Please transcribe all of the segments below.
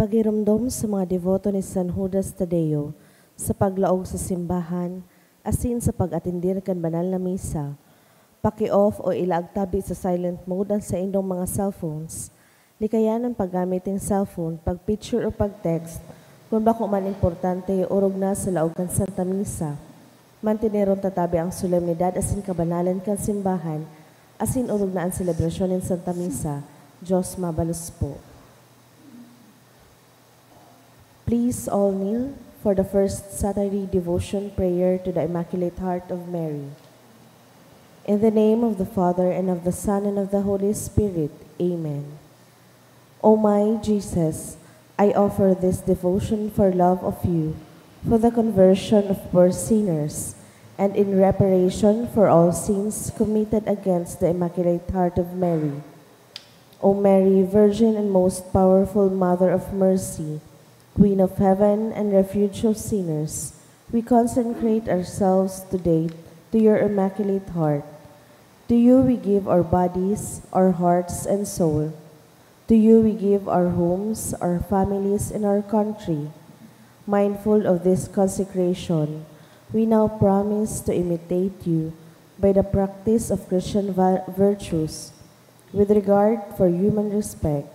Pagirumdom sa mga devoto ni San Judas Tadeo sa paglaog sa simbahan, asin sa pag-atindir kan banal na misa, paki-off o ilaagtabi sa silent mode ang sa indong mga cellphones. Likayan ang paggamit ng cellphone, pag-picture o pag-text, kung bako man importante, urog na sa laog kan Santa Misa. Mantineron tatabi ang solemnidad asin kabanalan kan simbahan, asin urog na ang selebrasyon ng Santa Misa. Diyos mabalos po. Please all kneel for the first Saturday devotion prayer to the Immaculate Heart of Mary. In the name of the Father, and of the Son, and of the Holy Spirit. Amen. O my Jesus, I offer this devotion for love of you, for the conversion of poor sinners, and in reparation for all sins committed against the Immaculate Heart of Mary. O Mary, Virgin and most powerful Mother of Mercy, Queen of Heaven and Refuge of sinners, we consecrate ourselves today to your Immaculate Heart. To you we give our bodies, our hearts, and soul. To you we give our homes, our families, and our country. Mindful of this consecration, we now promise to imitate you by the practice of Christian virtues. With regard for human respect,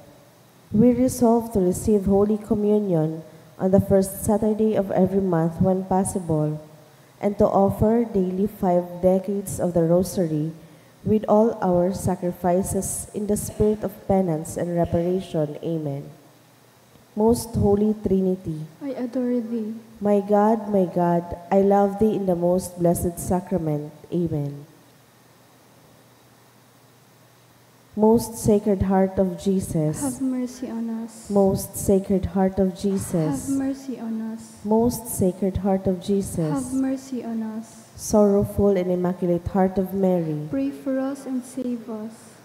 we resolve to receive Holy Communion on the first Saturday of every month when possible, and to offer daily 5 decades of the Rosary with all our sacrifices in the spirit of penance and reparation. Amen. Most Holy Trinity, I adore thee. my God, I love thee in the most blessed sacrament. Amen. Most Sacred Heart of Jesus, Have mercy on us. Most Sacred Heart of Jesus, Have mercy on us. Most Sacred Heart of Jesus, Have mercy on us. Sorrowful and Immaculate Heart of Mary, Pray for us and save us.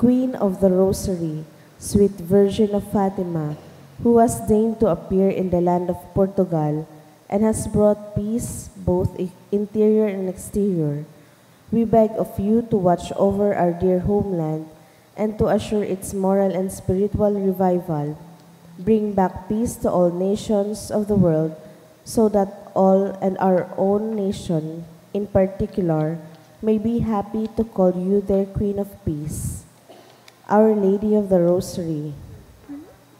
Queen of the Rosary, Sweet Virgin of Fatima, who has deigned to appear in the land of Portugal and has brought peace both interior and exterior, we beg of you to watch over our dear homeland and to assure its moral and spiritual revival. Bring back peace to all nations of the world, so that all and our own nation in particular may be happy to call you their Queen of Peace. Our Lady of the Rosary,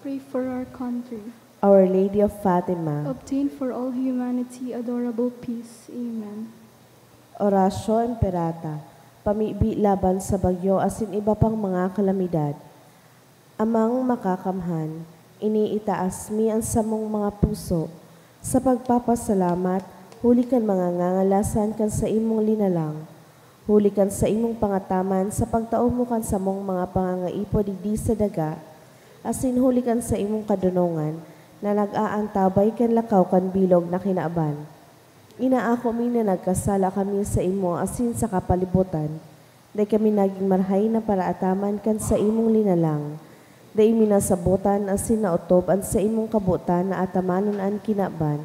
Pray for our country. Our Lady of Fatima, Obtain for all humanity adorable peace. Amen. Oratio Imperata, pamibi laban sa bagyo asin iba pang mga kalamidad. Amang makakamhan, iniitaas mi ang samong mga puso, sa pagpapasalamat, huli kan mga ngangalasan kan sa imong linalang, huli kan sa imong pangataman sa pagtao mo kan samong mga pangangaipo digdi sa daga, asin huli kan sa imong kadunongan, na nag-aantabay kan lakaw kan bilog na kinaaban. Inaako mi na nagkasala kami sa imo asin sa kapalibutan, day kami naging marhay na paraataman kan sa imong linalang, day minasabutan asin na utob an sa imong kabutan na atamanon an kinaban,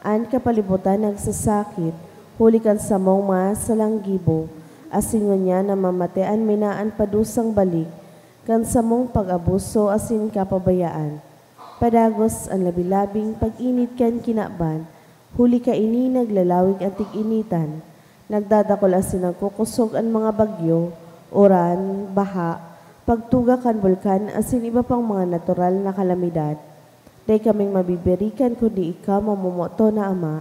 an kapalibutan nagsasakit, huli kan sa mong mga salanggibo, asin ngunya na mamatean minaan padusang balik, kan sa mong pag-abuso asin kapabayaan. Padagos ang labilabing pag-init kan kinaban, huli ka ini naglalawig ang tig-initan, nagdadakol asin ang kukusog ang mga bagyo, uran, baha, pagtuga kan bulkan asin iba pang mga natural na kalamidad. Day kaming mabibirikan kundi ikaw mamumoto na Ama,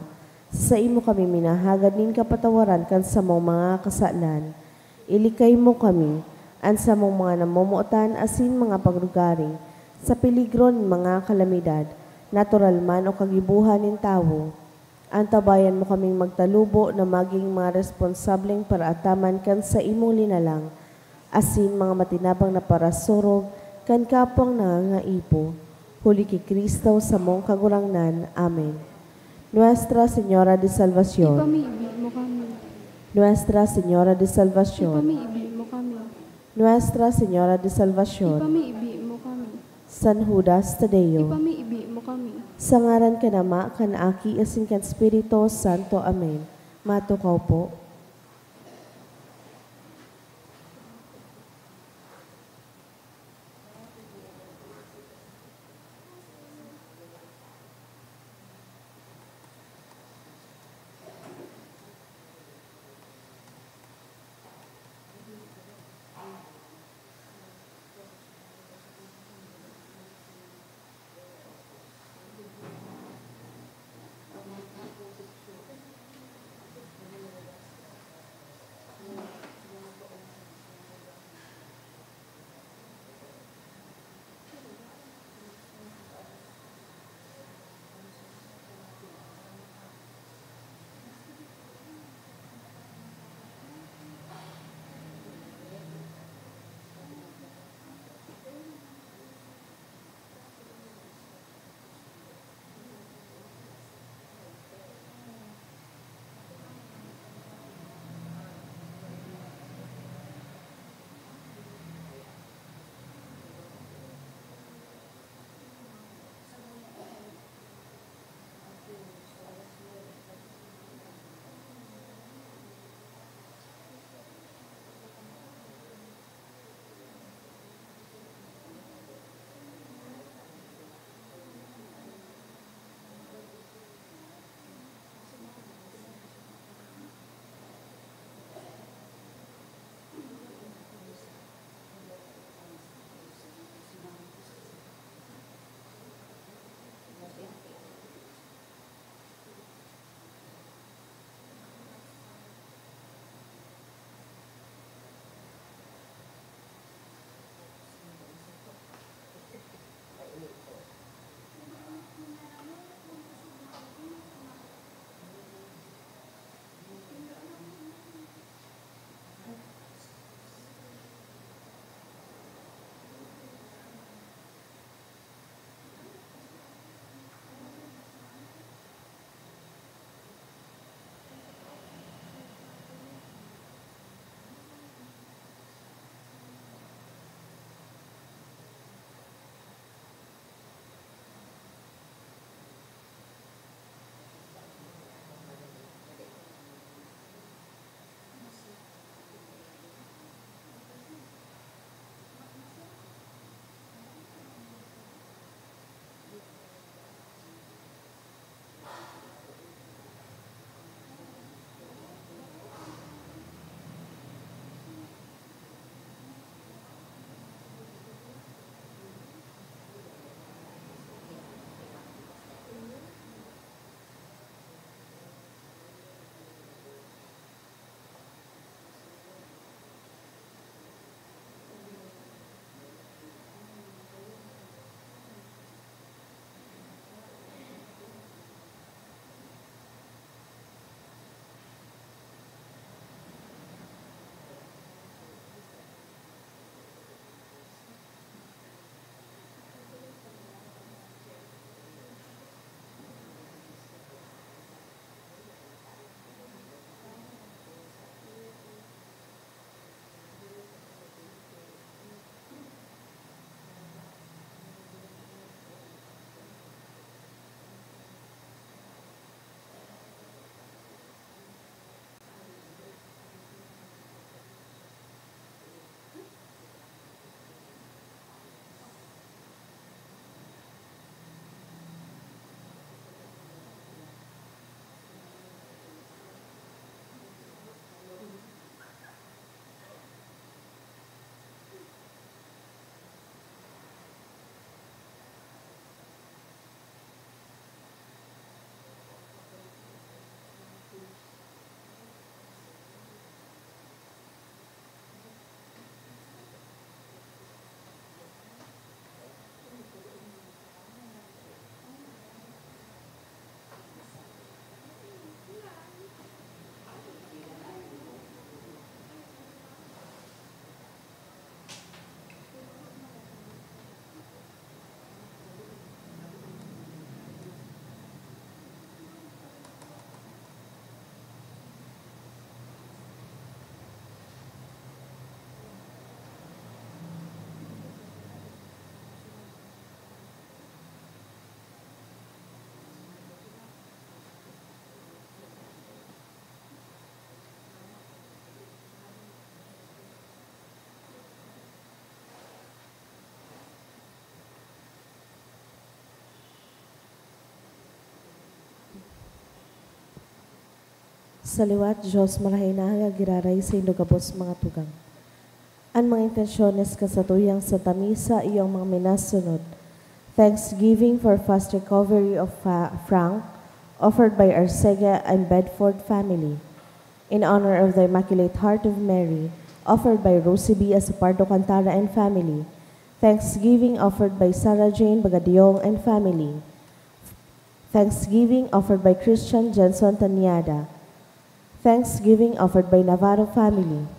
sa imo kami minahagad nin kapatawaran kan sa mga kasalan. Ilikay mo kami, an sa mga namumuotan asin mga pagrugaring, sa peligron mga kalamidad, natural man o kagibuhan nin tawo. Antabayan mo kaming magtalubo na maging mga responsableng paraataman kan sa imong linalang, asin mga matinabang na parasurog kan kapwang nangangaipo. Huli ki Kristo sa mong kagurangnan. Amen. Nuestra Señora de Salvación, Ipamiibig mo kami. Nuestra Señora de Salvación, Ipamiibig mo kami. Nuestra Señora de Salvación, Ipamiibig mo kami. San Judas Tadeo, Ipamiibig mo kami. sa ngaran ka Ama, kan Aki, asin kan Espiritu Santo. Amen. Matukaw po. Sa liwat, Diyos malahay na giraray sa indugabos mga tugang. Ang mga intensyones kasatuyang sa tamisa iyong mga minasunod. Thanksgiving for fast recovery of Frank, offered by Arcega and Bedford family. In honor of the Immaculate Heart of Mary, offered by Rosie B. Asapardo Cantara and family. Thanksgiving offered by Sarah Jane Bagadiong and family. Thanksgiving offered by Christian Jenson Tanyada. Thanksgiving offered by Navarro family.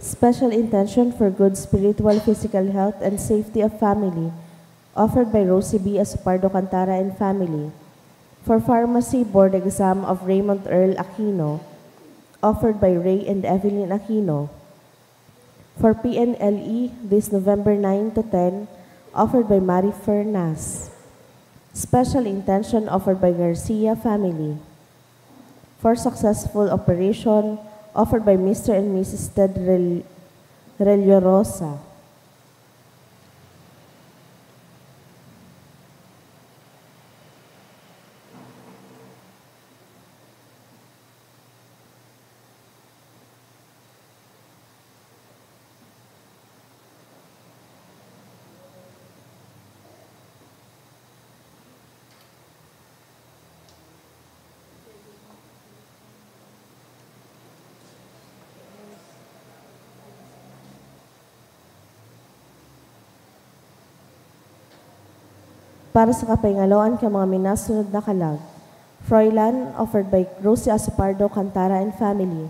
Special intention for good spiritual, physical health, and safety of family, offered by Rosie B. Asapardo Cantara and family. For pharmacy board exam of Raymond Earl Aquino, offered by Ray and Evelyn Aquino. For PNLE, this November 9 to 10, offered by Mary Fernas. Special intention offered by Garcia family. For successful operation, offered by Mr. and Mrs. Ted Relio Rosa. Para sa kapahingaloan ka mga minasunod na kalag, Froilan, offered by Rosie Asapardo Cantara and family.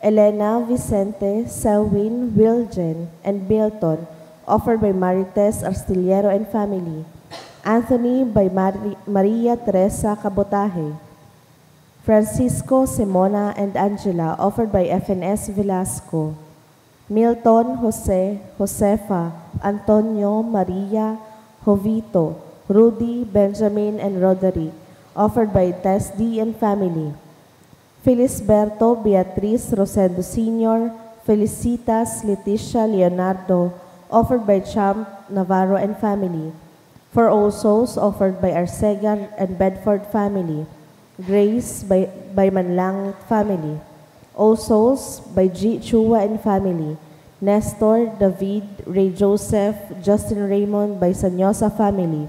Elena, Vicente, Selwyn, Wilgen, and Milton, offered by Marites Arstillero and family. Anthony by Maria Teresa Cabotaje. Francisco, Simona, and Angela, offered by FNS Velasco. Milton, Jose, Josefa, Antonio, Maria, Jovito, Rudy, Benjamin, and Roderick, offered by Tess D. and family. Felisberto, Beatriz, Rosendo Sr., Felicitas, Leticia, Leonardo, offered by Champ, Navarro, and family. For all souls, offered by Arcega and Bedford family. Grace by Manlang family. All souls by G. Chua and family. Nestor, David, Ray Joseph, Justin Raymond by Sanyosa family.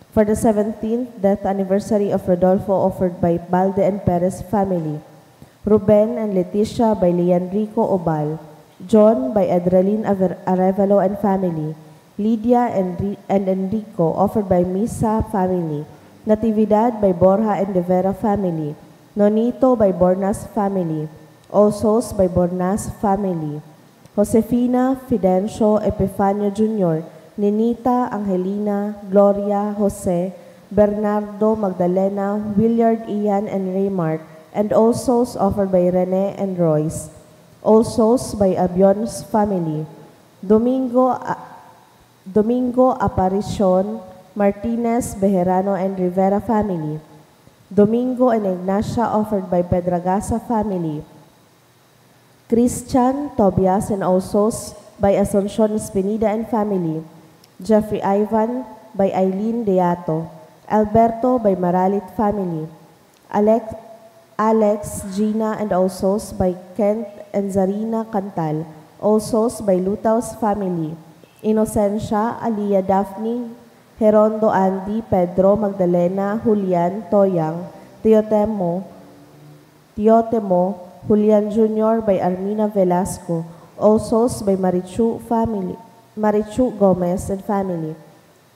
For the 17th death anniversary of Rodolfo, offered by Balde and Perez family. Ruben and Leticia by Leanrico Obal. John by Adralin Arevalo and family. Lydia and Enrico, offered by Misa family. Natividad by Borja and De Vera family. Nonito by Bornas family. All souls by Bornas family. Josefina, Fidencio, Epifanio Jr., Ninita, Angelina, Gloria, Jose, Bernardo, Magdalena, Willard, Ian, and Raymart, and all souls offered by Rene and Royce. All souls by Abion's family. Domingo Aparicion, Martinez, Bejerano, and Rivera family. Domingo and Ignacia, offered by Pedragasa family. Christian, Tobias, and all souls by Asuncion Espinida and family. Jeffrey Ivan by Eileen Deato. Alberto by Maralit family. Alex, Gina, and all souls by Kent and Zarina Cantal. All souls by Lutaos family. Inocencia, Alia Daphne, Herondo Andy, Pedro, Magdalena, Julian, Toyang, Teotemo, Julian Jr. by Armina Velasco. All souls by Marichu Gomez and family.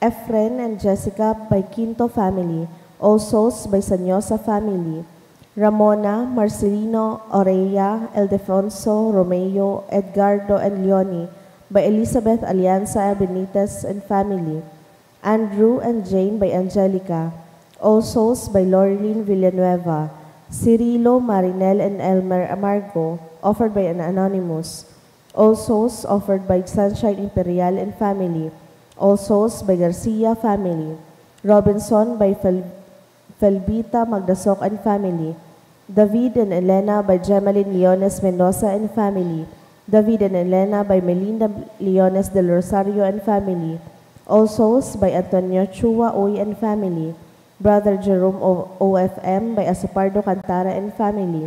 Efren and Jessica by Quinto family. All souls by Sanyosa family. Ramona, Marcelino, Oreya, Eldefonso, Romeo, Edgardo, and Leonie by Elizabeth Alianza Benitez and family. Andrew and Jane by Angelica. All souls by Laureline Villanueva. Cirilo, Marinel, and Elmer Amargo, offered by an anonymous. All souls offered by Sunshine Imperial and family. All souls by Garcia family. Robinson by Felbita Magdasok and family. David and Elena by Gemaline Leones Mendoza and family. David and Elena by Melinda Leones del Rosario and family. All souls by Antonio Chua Uy and family. Brother Jerome OFM by Asupardo Cantara and family.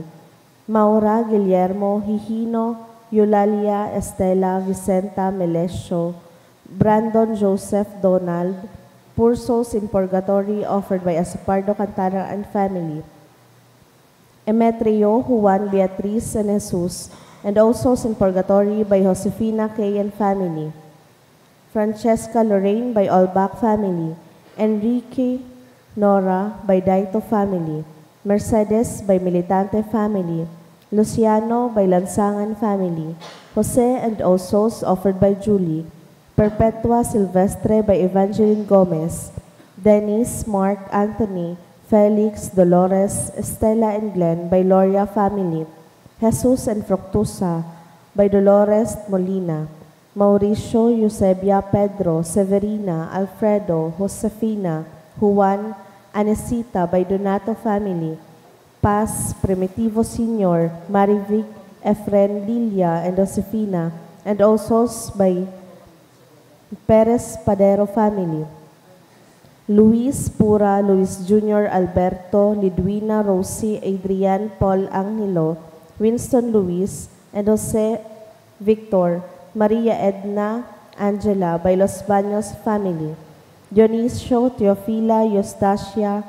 Maura Guillermo Hihino, Eulalia Estela Vicenta Melesio, Brandon Joseph Donald, Poor Souls in Purgatory offered by Asupardo Cantara and family. Emetrio Juan Beatriz and Jesus, and also in Purgatory by Josefina K. and family. Francesca Lorraine by Olbach family. Enrique Nora by Daito family. Mercedes by Militante family. Luciano by Lansangan family. Jose and Osos offered by Julie. Perpetua Silvestre by Evangeline Gomez. Dennis, Mark, Anthony, Felix, Dolores, Estela and Glenn by Loria family. Jesus and Fructusa by Dolores Molina. Mauricio, Eusebia, Pedro, Severina, Alfredo, Josefina, Juan, Anesita by Donato family. Paz, Primitivo Senior, Marivic, Efren, Lilia, and Josefina, and also by Perez Padero family. Luis Pura, Luis Jr., Alberto, Lidwina, Rosie, Adrian, Paul Angelo, Winston Luis, and Jose Victor, Maria Edna, Angela by Los Baños family. Dionisio, Teofila, Eustacia,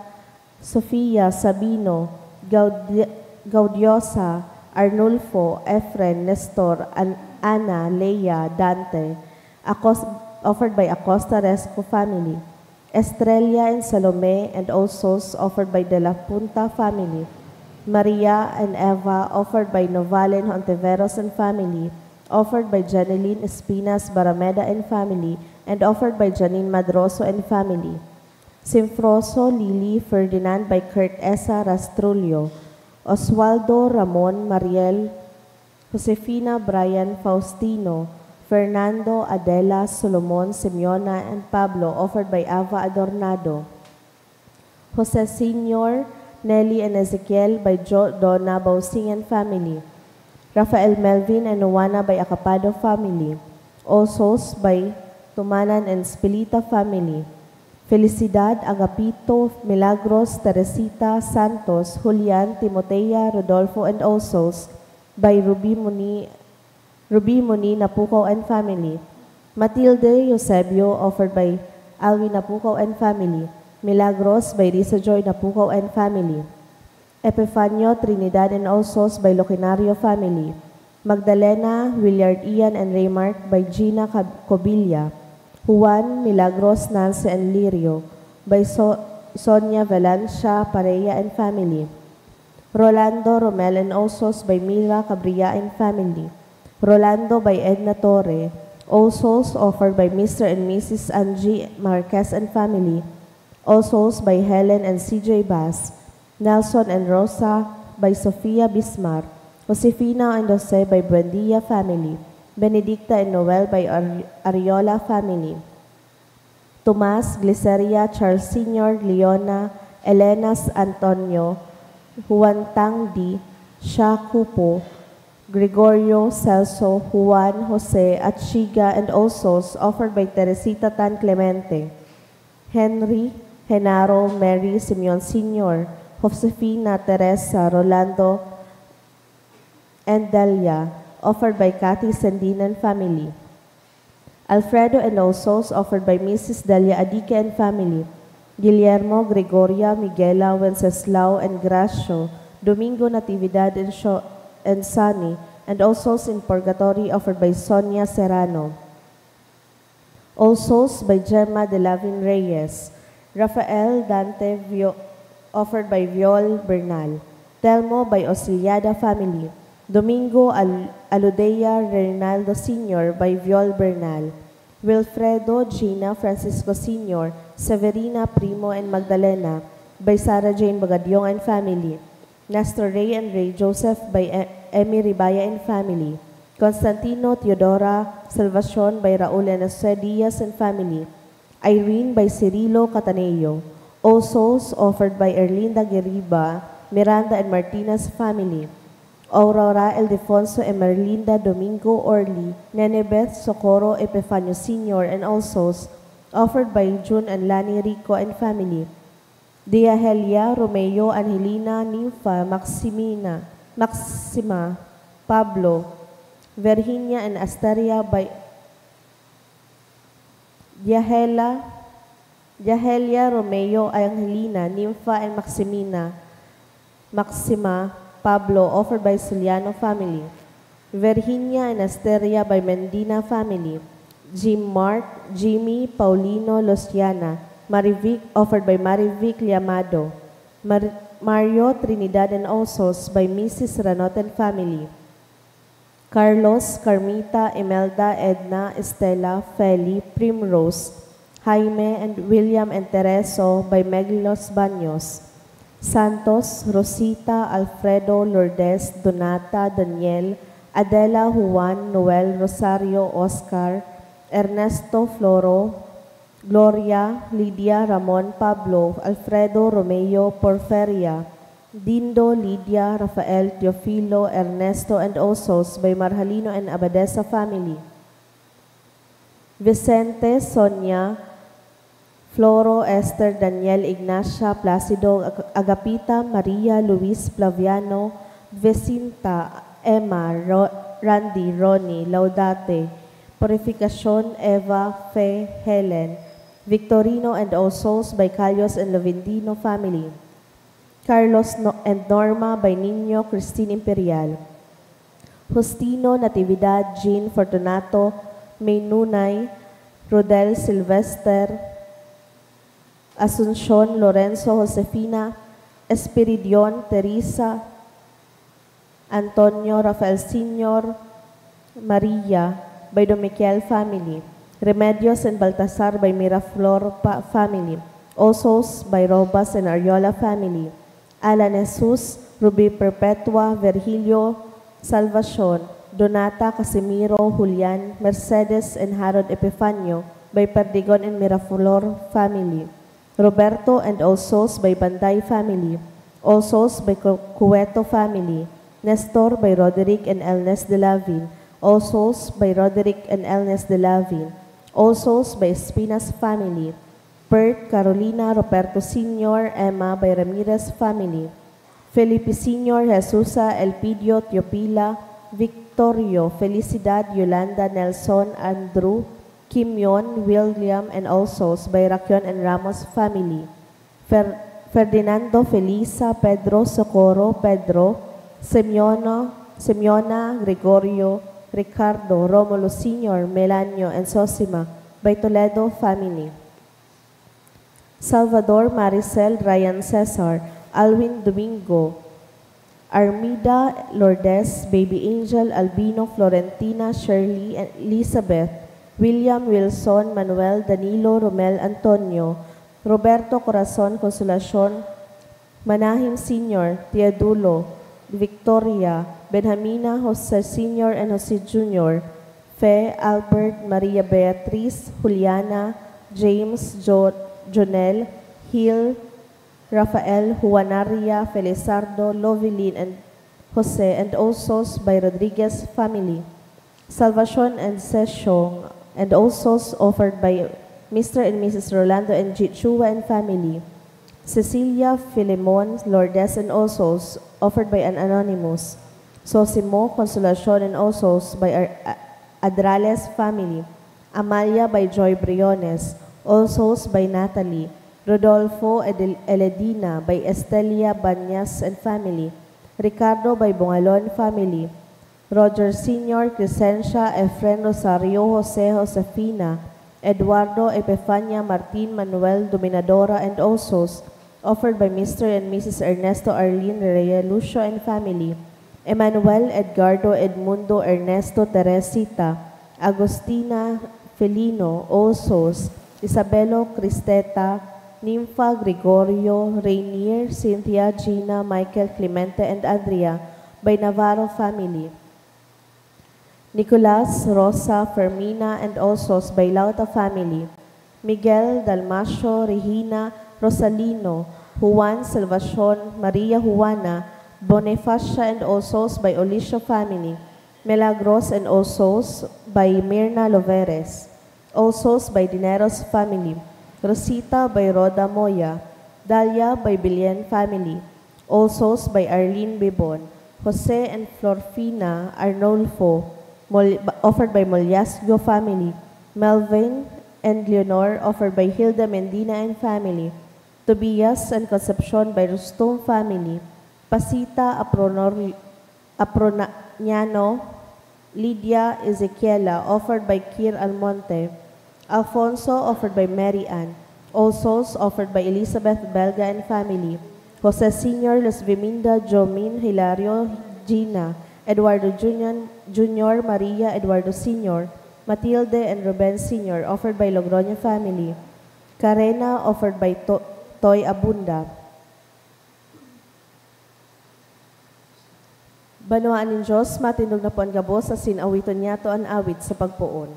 Sofia, Sabino, Gaudiosa, Arnulfo, Efren, Nestor, Ana, Leia, Dante, offered by Acosta Resco family. Estrella and Salome and also offered by De La Punta family. Maria and Eva offered by Novalen Hontiveros and family. Offered by Janeline Espinas Barameda and family, and offered by Janine Madroso and family. Simfroso Lily Ferdinand by Kurt Esa Rastrulio. Oswaldo Ramon Mariel, Josefina Brian Faustino, Fernando Adela Solomon Simeona and Pablo, offered by Ava Adornado. Jose Senior, Nelly and Ezekiel by Donna Bausing and family. Rafael Melvin and Juana by Acapado family. Osos by Tumanan and Spilita family. Felicidad, Agapito, Milagros, Teresita, Santos, Julian, Timotea, Rodolfo, and Osos by Ruby Muni Napukaw and family. Matilde Eusebio offered by Alvin Napukaw and family. Milagros by Risa Joy Napukaw and family. Epifanio, Trinidad, and Osos by Loquinario family. Magdalena, Willard Ian, and Raymark by Gina Cobilla. Juan, Milagros, Nancy, and Lirio by Sonia Valencia, Pareya, and family. Rolando, Romel, and Osos by Mila Cabria and family. Rolando by Edna Torre. Osos offered by Mr. and Mrs. Angie Marquez and family. Osos by Helen and CJ Bass. Nelson and Rosa by Sofia Bismar. Josefina and Jose by Buendia family. Benedicta and Noel by Ariola family. Tomas, Gliceria, Charles Sr., Leona, Elenas Antonio, Juan Tangdi, Sha Cupo, Gregorio, Celso, Juan, Jose, Achiga, and Osos offered by Teresita Tan Clemente. Henry, Genaro, Mary, Simeon Sr., Josefina, Teresa, Rolando, and Delia, offered by Cathy Sandin and family. Alfredo and Osos, offered by Mrs. Delia Adique and family. Guillermo, Gregoria, Miguela, Wenceslao, and Gracio, Domingo Natividad and Sunny, and Osos in Purgatory, offered by Sonia Serrano. Osos by Gemma de Lavin Reyes. Rafael Dante offered by Viol Bernal. Telmo by Osiliada family. Domingo Aludea Reynaldo Sr. by Viol Bernal. Wilfredo Gina Francisco Sr., Severina Primo and Magdalena by Sarah Jane Bagadyong and family. Nestor Ray and Ray Joseph by Emmy Ribaya and family. Constantino Teodora Salvacion by Raul and Jose Diaz and family. Irene by Cirilo Cataneo. Osos offered by Erlinda Geriba, Miranda and Martinez family. Aurora Ildefonso and Merlinda Domingo Orly, Nenebeth Socorro Epifanio Sr. and Osos offered by June and Lani Rico and family. Diahelia, Romeo, Angelina, Nympha, Maxima, Pablo, Virginia, and Asteria by Diahelia, Romeo, Angelina, Nympha, and Maxima, Pablo, offered by Soliano family. Virginia and Asteria by Mendina family. Mark, Jimmy, Paulino, Luciana. Marivic, offered by Marivic Liamado. Mario, Trinidad and Osos by Mrs. Ranoten family. Carlos, Carmita, Imelda, Edna, Estela, Feli, Primrose, Jaime, and William and Tereso by Meglos Baños. Santos, Rosita, Alfredo, Lourdes, Donata, Daniel, Adela, Juan, Noel, Rosario, Oscar, Ernesto, Floro, Gloria, Lydia, Ramon, Pablo, Alfredo, Romeo, Porferia, Dindo, Lydia, Rafael, Teofilo, Ernesto, and Osos by Marhalino and Abadesa family. Vicente, Sonia, Floro, Esther, Daniel, Ignacia, Placido, Agapita, Maria, Luis, Flaviano, Vecinta, Emma, Randy, Ronnie, Laudate, Purificacion, Eva, Fe, Helen, Victorino and Osos by Calios and Lovindino family. Carlos and Norma by Nino, Christine Imperial. Justino, Natividad, Jean, Fortunato, Maynunay, Rodel, Silvester, Asuncion, Lorenzo, Josefina, Espiridion, Teresa, Antonio, Rafael Sr., Maria by Domiquiel family. Remedios and Baltasar by Miraflor family. Osos by Robas and Ariola family. Alan Jesus, Ruby Perpetua, Virgilio, Salvacion, Donata, Casimiro, Julian, Mercedes, and Harold Epifanio by Perdigon and Miraflor family. Roberto and Osos by Banday family. Osos by Cueto family. Nestor by Roderick and Elnes de Lavin. Osos by Roderick and Elnes de Lavin. Osos by Espinas family. Bert, Carolina, Roberto Sr., Emma by Ramirez family. Felipe Sr., Jesusa, Elpidio, Teopila, Victorio, Felicidad, Yolanda, Nelson, Andrew, Kimyon, William, and Osos by Racion and Ramos family. Ferdinando, Felisa, Pedro, Socorro, Pedro, Semiona, Gregorio, Ricardo, Romulo Sr., Melanio, and Sosima by Toledo family. Salvador, Maricel, Ryan Cesar, Alwin Domingo, Armida, Lourdes, Baby Angel, Albino, Florentina, Shirley, and Elizabeth, William, Wilson, Manuel, Danilo, Romel, Antonio, Roberto, Corazon, Consolacion, Manahim Sr., Teodulo, Victoria, Benjamina, Jose Sr. and Jose Jr., Fe, Albert, Maria Beatriz, Juliana, James, Jonel, Hill, Rafael, Juanaria, Felizardo, Lovelin, and Jose, and Osos by Rodriguez family. Salvacion and Session, and Osos offered by Mr. and Mrs. Rolando and Chua and family. Cecilia, Filemon, Lourdes, and Osos offered by an anonymous. Sosimo, Consolacion, and Osos by Adrales family. Amalia by Joy Briones. Osos by Natalie. Rodolfo Eledina by Estelia Banyas and family. Ricardo by Bongalon family. Roger Sr., Crescencia, Efren Rosario, Jose Josefina, Eduardo Epifania, Martin, Manuel, Dominadora, and Osos, offered by Mr. and Mrs. Ernesto Arlene Reyes Lucio and family. Emmanuel, Edgardo, Edmundo, Ernesto, Teresita, Agustina, Felino, Osos, Isabelo, Cristeta, Nympha, Gregorio, Rainier, Cynthia, Gina, Michael, Clemente, and Andrea by Navarro family. Nicolas, Rosa, Fermina, and Osos by Lauta family. Miguel, Dalmacio, Regina, Rosalino, Juan, Salvacion, Maria Juana, Bonifacia, and Osos by Olicio family. Milagros and Osos by Mirna Loveres. Osos by Dineros family. Rosita by Roda Moya. Dalia by Bilian family. All Souls by Arlene Bibon. Jose and Florfina Arnolfo, offered by Molyasgo family. Melvin and Leonor, offered by Hilda Mendina and family. Tobias and Concepcion by Rustom family. Pasita Aproniano, Lydia Ezequiela, offered by Kir Almonte. Alfonso, offered by Mary Ann. All Souls, offered by Elizabeth Belga and family. Jose Sr., Los Viminda, Jomin, Hilario, Gina, Eduardo Jr., Maria, Eduardo Sr., Matilde and Ruben Sr., offered by Logroño family. Karena, offered by Toy Abunda. Banwaan ng Diyos, matindog na po ang gabos sa sinawiton niya to ang awit sa pagpuon.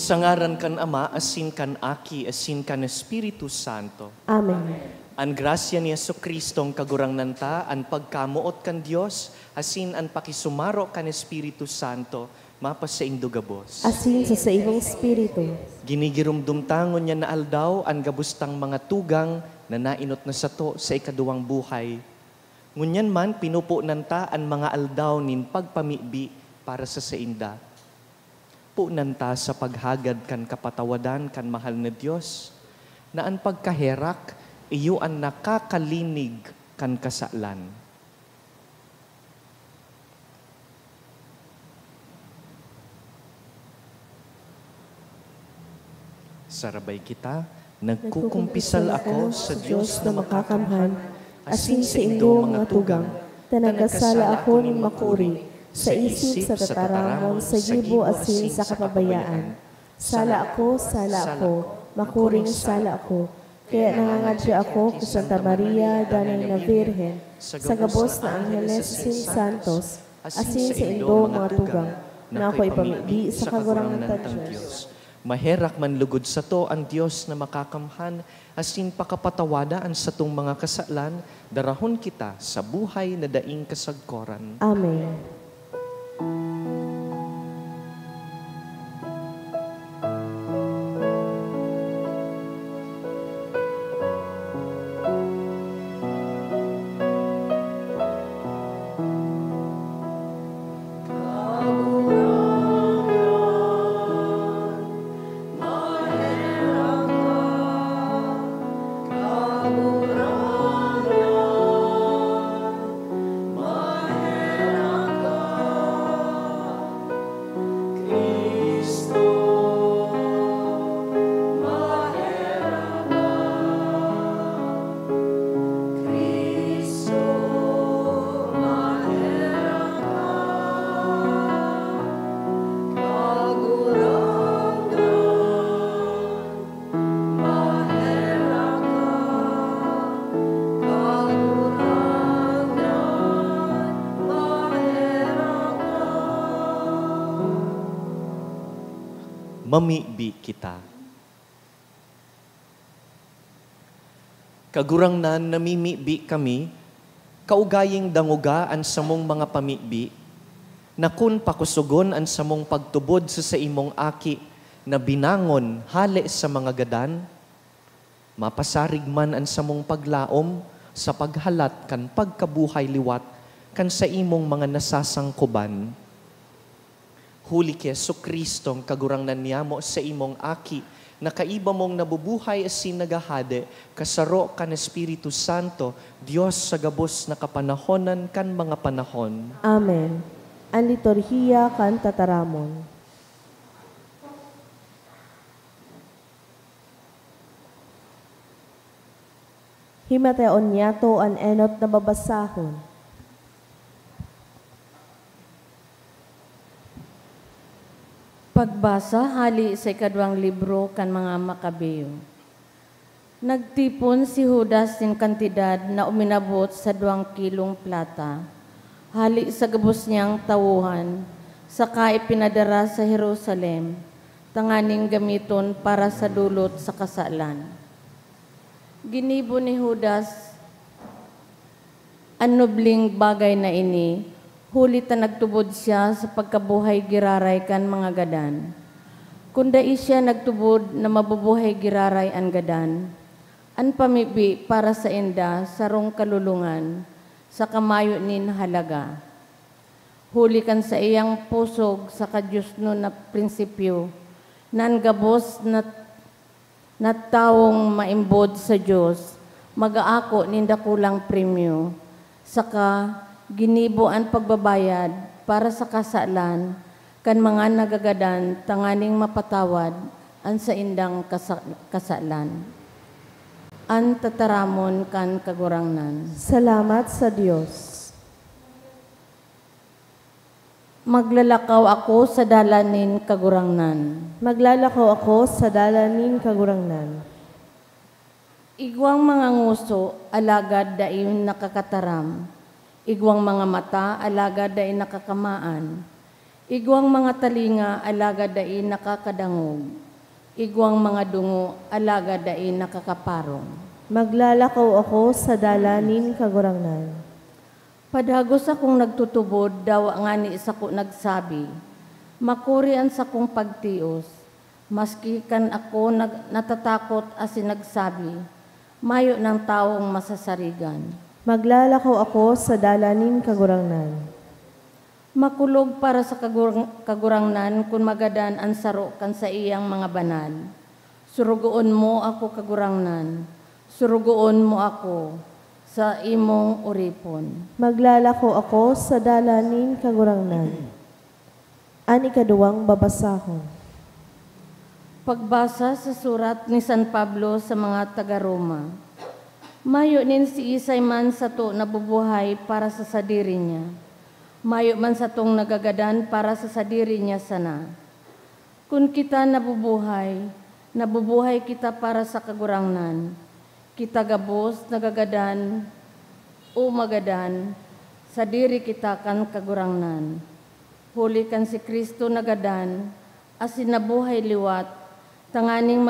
Sa ngaran kan Ama, asin kan Aki, asin kan Espiritu Santo. Amen. An grasya ni Jesucristong kagurang nanta, an pagkamuot kan Dios, asin an pakisumaro kan Espiritu Santo, mapasaing dugabos. Asin sa imong espiritu. Ginigirumdumtangon niya na aldaw, ang gabustang mga tugang na nainot na sato sa ikaduwang buhay. Ngunyan man, pinupo nanta ang mga aldaw nin pagpamibi para sa sainda. Punanta sa paghagad kan kapatawadan kan mahal na Diyos, na ang pagkaherak, iyo ang nakakalinig kan kasalan. Sarabay kita, nagkukumpisal ako sa Diyos na makakamhan, asin sa inyong mga tugang, tanagasala ako ng makuri, sa isip, sa tataramon, sa gibo, asin, sa kapabayaan. Sala ako, makuring sala ako. Kaya nangangadya ako kay Santa Maria, Danay na Virgen, sa gabos na Angeles sin Santos, asin sa indong mga tugang, na ako'y pamibi sa kagurangan ng Diyos. Maherak man lugod sa to ang Diyos na makakamhan, asin pakapatawadaan sa tong mga kasalan, darahon kita sa buhay na daing kasagkoran. Amen. Mamibi kita. Kagurang nan namimibi kami, kaugaying dangugaan sa mong mga pamibi, na kun pakusugon ang samong pagtubod sa imong aki, na binangon hali sa mga gadan, mapasarig man ang samong paglaom sa paghalat kan pagkabuhay liwat kan sa imong mga nasasangkuban. Huli kay Jesucristong kagurang nanyamo sa imong aki, na kaiba mong nabubuhay asin nagahade, kasaro kan Espiritu Santo, Diyos sa gabos na kapanahonan kan mga panahon. Amen. Ang liturhiya kan tataramon. Himateon niya to an enot na babasahon. Pagbasa hali sa ikadwang libro kan mga Makabeyo. Nagtipon si Judas ng kantidad na uminabot sa 2 kilong plata, hali sa gabos niyang tawuhan, saka ipinadara sa Jerusalem, tanganing gamiton para sa dulot sa kasalan. Ginibo ni Judas ang nobling bagay na ini, huli ta nagtubod siya sa pagkabuhay giraray kan mga gadan. Kunda siya nagtubod na mabubuhay giraray ang gadan, an pamibi para sa inda sarong kalulungan, sa kamayo nin halaga. Huli kan sa iyang pusog sa kadyos no na prinsipyo, nan gabos na taong maimbod sa Diyos, mag-aako ninda kulang premyo, saka ginibo ang pagbabayad para sa kasalan kan mga nagagadan tanganing mapatawad ang sa indang kasalan. An tataramon kan kagurangnan. Salamat sa Diyos. Maglalakaw ako sa dalanin kagurangnan. Maglalakaw ako sa dalanin kagurangnan. Igwang mga nguso, alagad daing nakakataram. Igwang mga mata, alagad daing nakakamaan. Igwang mga talinga, alagad daing nakakadangog. Igwang mga dungo, alagad daing nakakaparong. Maglalakaw ako sa dalanin kagurangnan. Padagos akong nagtutubod, daw nga ni isa ko nagsabi, makurian sa kong pagtios, maski kan ako natatakot asin nagsabi, mayo ng taong masasarigan. Maglalakaw ako sa dalanin kagurangnan. Makulog para sa kagurangnan kung magadan ang saro kan sa iyang mga banal. Surugoon mo ako kagurangnan, surugoon mo ako sa imong uripon. Maglalakaw ako sa dalanin kagurangnan. Ani kaduwang babasahon. Pagbasa sa surat ni San Pablo sa mga taga-Roma. Mayo nin si Isay man sa to nabubuhay para sa sadiri niya. Mayo man sa tong nagagadan para sa sadiri niya sana. Kung kita nabubuhay kita para sa kagurangnan. Kita gabos nagagadan o magadan, sadiri kita kan kagurangnan. Huli kan si Kristo nagadan, asin nabuhay liwat, tanganing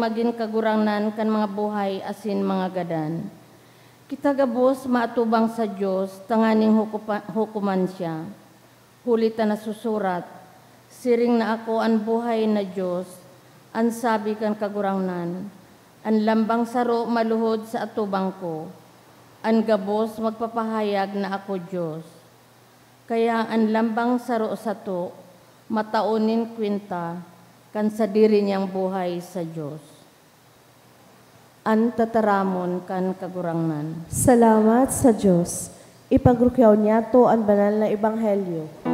maging kagurangnan kan mga buhay asin mga gadan. Kita gabos maatubang sa Diyos, tanganing hukuman siya. Huli ta nasusurat, siring na ako ang buhay na Diyos, ang sabi kan kagurangnan, ang lambang saro maluhod sa atubang ko, ang gabos magpapahayag na ako Diyos. Kaya ang lambang saro sa to, mataunin kwenta, kan sa diri niyang buhay sa Diyos. An tataramon kan kagurangnan. Salamat sa Diyos. Ipagrukyaw niya to ang banal na ebanghelyo.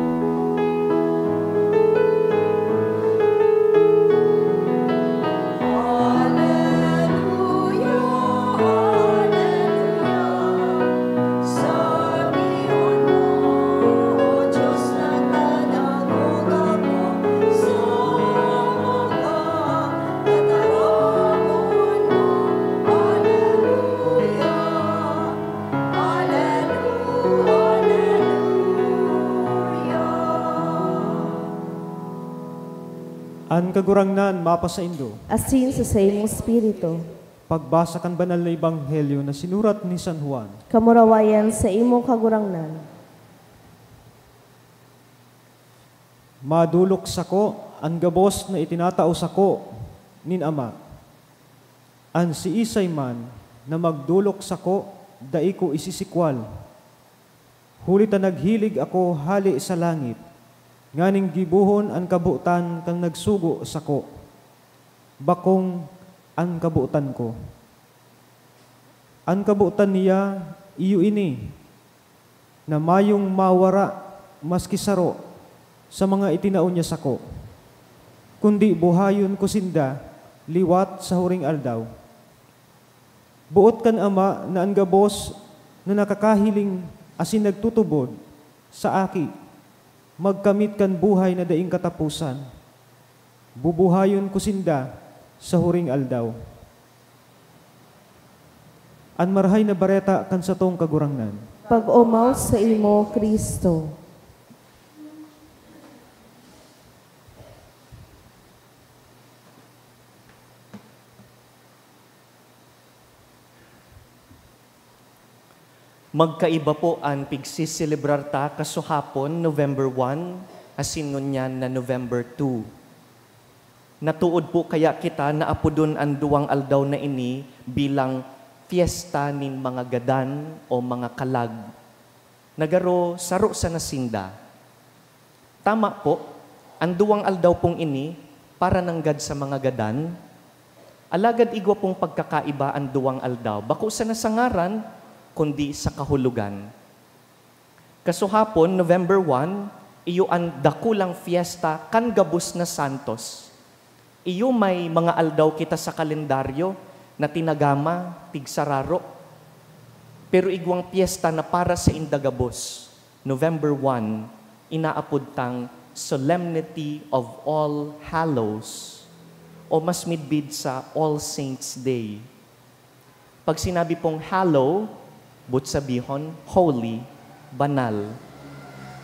An kagurangnan mapasaindo. Asin sa imong espiritu. Pagbasa kan banal na ebanghelyo na sinurat ni San Juan. Kamurawayan sa imong kagurangnan. Madulok sako ang gabos na itinatao sako nin Ama. An si Isay man na magdulok sako dai ko isisikwal. Huli ta naghilig ako hali sa langit. Nganing gibuhon ang kabutan kang nagsugo sako. Bakong ang kabutan ko. Ang kabutan niya iyo ini na mayong mawara maski saro sa mga itinao niya sako. Kundi buhayon ko sinda liwat sa huring aldaw. Buot kan Ama na ang gabos na nakakahiling asin nagtutubod sa aki. magkamit kan buhay na daing katapusan. Bubuhayon ko sinda sa huring aldaw. An marhay na bareta kan sa tong kagurangnan. Pag umaw sa imo, Kristo. Magkaiba po ang pigsiselebrar ta kasuhapon, November 1, asin ngunyan na November 2. Natuod po kaya kita na apudon ang duwang aldaw na ini bilang fiesta nin mga gadan o mga kalag. Nagaro saro sa nasinda. Tama po, ang duwang aldaw pong ini para nanggad sa mga gadan. Alagad igwa pong pagkakaiba ang duwang aldaw. Bako sa nasangaran, kundi sa kahulugan. Kasuhapon, November 1, iyo ang dakulang fiesta kan gabus na santos. Iyo may mga aldaw kita sa kalendaryo na tinagama, tigsararo. Pero igwang fiesta na para sa indagabos, November 1, inaapod tang Solemnity of All Hallows o mas midbid sa All Saints Day. Pag sinabi pong hallow, but sabihon, holy, banal.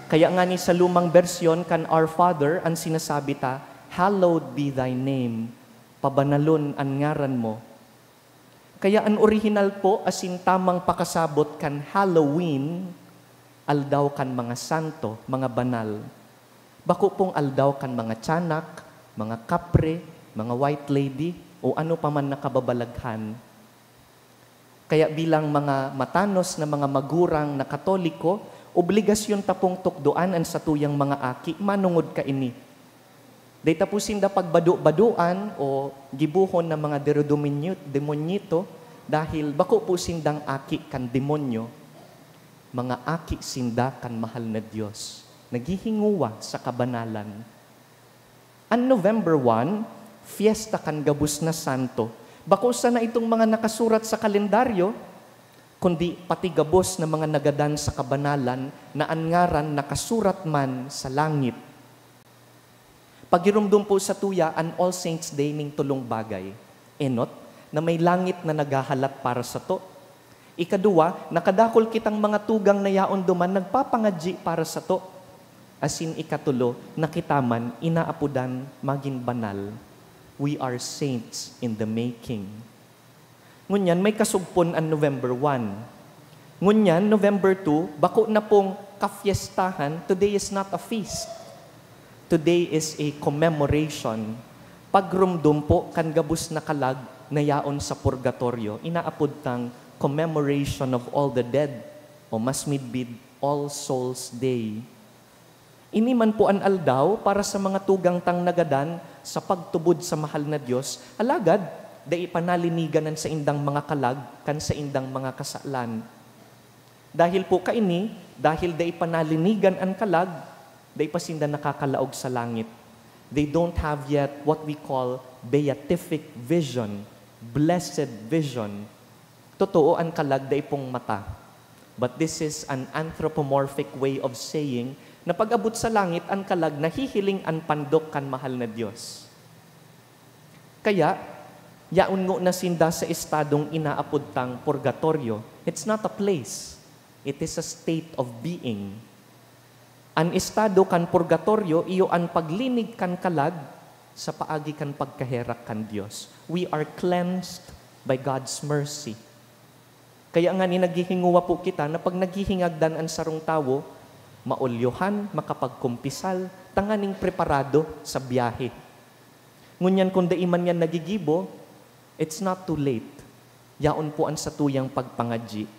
Kaya nga ni sa lumang bersyon kan Our Father, ang sinasabi ta, hallowed be thy name, pabanalon ang ngaran mo. Kaya ang original po, asin tamang pakasabot kan Halloween, aldaw kan mga santo, mga banal. Bako pong aldaw kan mga tiyanak, mga kapre, mga white lady, o ano pa man nakababalaghan. Kaya bilang mga matanos na mga magurang na Katoliko, obligasyon tapong tukdoan ang satuyang mga aki, manungod ka ini. Day tapusin da pagbadu-baduan o gibuhon ng mga demonyito dahil bako po sindang aki kan demonyo, mga aki sinda kan mahal na Diyos, naghihinguwa sa kabanalan. Ang November 1, fiesta kan gabus na santo, bako sa na itong mga nakasurat sa kalendaryo, kundi pati gabos na mga nagadan sa kabanalan na angaran nakasurat man sa langit. Pagirumdum po sa tuya, an All Saints Day ning tulong bagay. Enot, na may langit na nagahalat para sa to. Ikaduwa, nakadakol kitang mga tugang na yaon duman nagpapangadji para sa to. Asin ikatulo, nakitaman, inaapudan, maging banal. We are saints in the making. Ngunyan, may kasugpon ang November 1. Ngunyan, November 2, bako na pong kafiestahan, today is not a feast. Today is a commemoration. Pagrumdum po, kan gabus na kalag na yaon sa purgatorio, inaapod tang commemoration of all the dead, o mas midbid, All Souls Day. Iniman po an aldaw para sa mga tugang tang nagadan sa pagtubod sa mahal na Diyos, alagad, dai panaliniganan sa indang mga kalag, kan sa indang mga kasalan. Dahil po kaini, dahil dai panalinigan ang kalag, dai pasinda nakakalaog sa langit. They don't have yet what we call beatific vision, blessed vision. Totoo ang kalag dai pong mata. But this is an anthropomorphic way of saying na pag-abot sa langit, ang kalag, nahihiling ang pandok kan mahal na Diyos. Kaya, yaon ngo na sinda sa estadong inaapod tang purgatorio, it's not a place. It is a state of being. An estado kan purgatorio, iyo ang paglinig kan kalag sa paagi kan pagkaherak kan Diyos. We are cleansed by God's mercy. Kaya nga ni naghihinguwa po kita na pag naghihingagdan ang sarong tawo, maulyohan, makapagkumpisal, tanganing preparado sa biyahe. Ngunyan kung daiman yan nagigibo, it's not too late. Yaon po ang satuyang pagpangadji.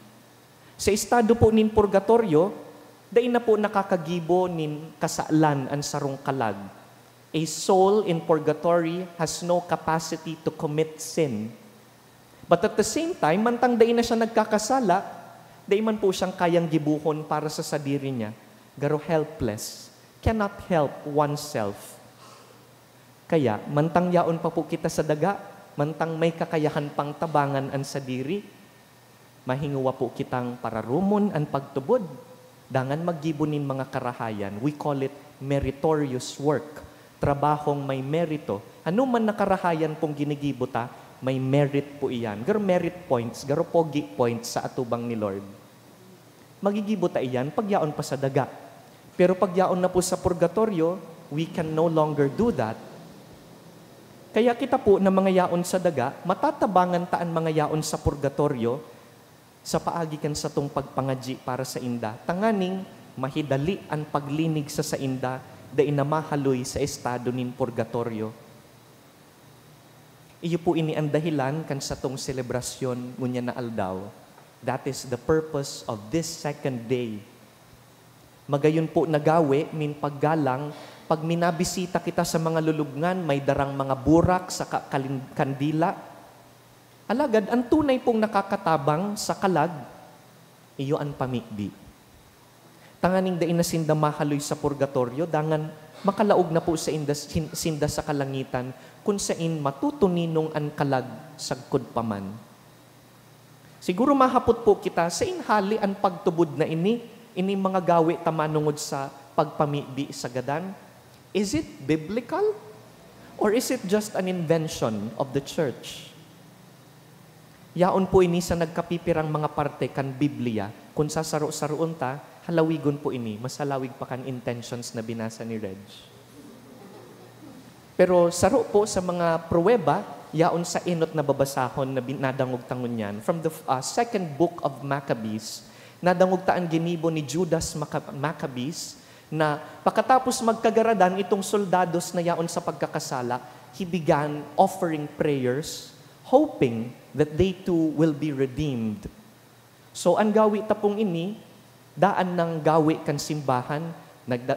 Sa estado po nin purgatorio, dain na po nakakagibo nin kasaalan ang sarong kalag. A soul in purgatory has no capacity to commit sin. But at the same time, mantang dain na siya nagkakasala, dain man po siyang kayang gibuhon para sa sadiri niya. Garo helpless, cannot help oneself. Kaya, mantang yaon pa po kita sa daga, mantang may kakayahan pang tabangan ang sadiri, mahinguwa po kitang pararumon ang pagtubod, dangan maggibunin mga karahayan. We call it meritorious work. Trabahong may merito. Ano man na karahayan pong ginigibo ta, may merit po iyan. Garo merit points, garo pogi points sa atubang ni Lord. Magigibo ta iyan pagyaon pa sa daga. Pero pagyaon na po sa purgatorio, we can no longer do that. Kaya kita po na mga yaon sa daga, matatabangan taan mga yaon sa purgatorio, sa paagikan sa tong pagpangaji para sa inda. Tanganing mahidali ang paglinig sa inda, da inamahaloy sa estado nin purgatorio. Iyo po ini ang dahilan kan sa tong selebrasyon ngunya na aldaw. That is the purpose of this second day. Magayon po nagawi min paggalang, pag minabisita kita sa mga lulubngan, may darang mga burak sa kandila. Alagad, ang tunay pong nakakatabang sa kalag, iyo ang pamikdi. Tanganing dain na sinda mahaloy sa purgatorio, dangan makalaog na po sa sinda sa kalangitan, kung sain matutuninong ang kalag sagkod paman. Siguro mahapot po kita, sa inhali ang pagtubod na ini mga gawi tamanungod sa pagpamibi sa gadan. Is it biblical? Or is it just an invention of the church? Yaon po ini sa nagkapipirang mga parte kan Biblia, kung sasaro-saroon ta, halawigon po ini, masalawig pa kan intentions na binasa ni Reg. Pero saro po sa mga pruweba, yaon sa inot na babasahon na nadangog tangon yan. From the second book of Maccabees, nadangog taan ginibo ni Judas Maccabees, na pagkatapos magkagaradan itong soldados na yaon sa pagkakasala, he began offering prayers, hoping that they too will be redeemed. So ang gawi tapong ini, daan ng gawi kan simbahan,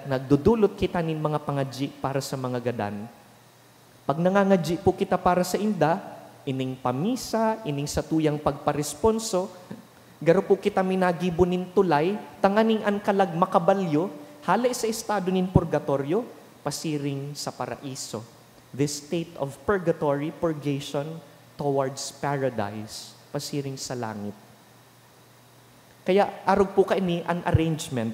nagdudulot kita nin mga pangadji para sa mga gadan. Pag nangangadji po kita para sa inda, ining pamisa, ining satuyang pagparesponso, garo po kita minagibo nin tulay, tanganing an kalag makabalyo, halay sa estado nin purgatorio, pasiring sa paraiso. This state of purgatory, purgation, towards paradise, pasiring sa langit. Kaya arog po kaini an arrangement.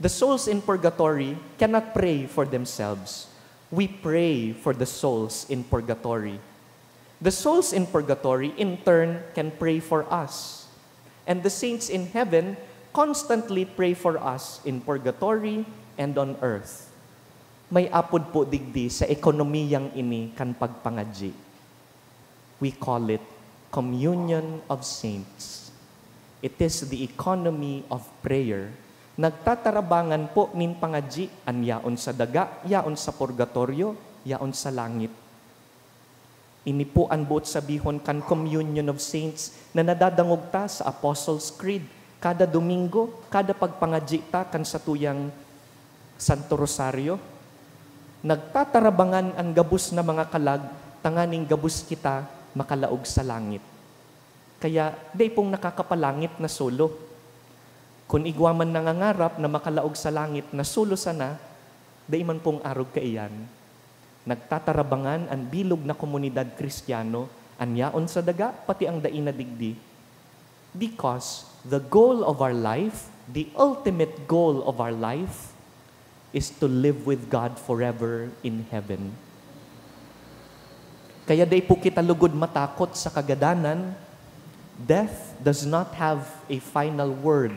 The souls in purgatory cannot pray for themselves. We pray for the souls in purgatory. The souls in purgatory, in turn, can pray for us. And the saints in heaven constantly pray for us in purgatory and on earth. May apod po digdi sa ekonomiyang ini kan pagpangadji. We call it communion of saints. It is the economy of prayer. Nagtatarabangan po nin pangadji, an yaon sa daga, yaon sa purgatorio, yaon sa langit. Ini po ang buot sabihon kan communion of saints na nadadangog ta sa Apostles' Creed. Kada Domingo, kada pagpangadji ta kan sa tuyang Santo Rosario. Nagtatarabangan ang gabus na mga kalag, tanganing gabus kita makalaog sa langit. Kaya, day pong nakakapalangit na solo. Kung igwaman nangangarap na makalaog sa langit na sulo sana, day man pong arog kaiyan. Nagtatarabangan ang bilog na komunidad Kristiyano, anyaon sa daga, pati ang daina digdi. Because the goal of our life, the ultimate goal of our life, is to live with God forever in heaven. Kaya day po kita lugod matakot sa kagadanan, death does not have a final word.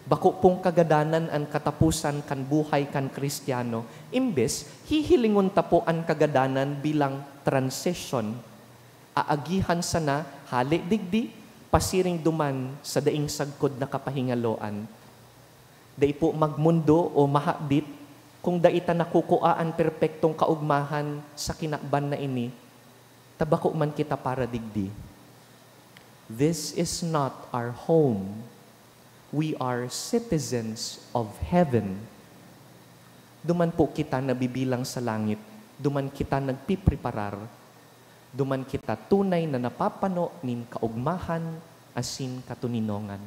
Bako pong kagadanan ang katapusan kan buhay kan Kristiyano. Imbes, hihilingon ta po ang kagadanan bilang transition. Aagihan sana, hali digdi, pasiring duman sa daing sagkod na kapahingaloan. Dai po magmundo o mahadit, kung daita nakukuaan perpektong kaugmahan sa kinakban na ini, tabako man kita para digdi. This is not our home. We are citizens of heaven. Duman po kita nabibilang sa langit. Duman kita nagpipreparar. Duman kita tunay na napapano nin kaugmahan asin katuninongan.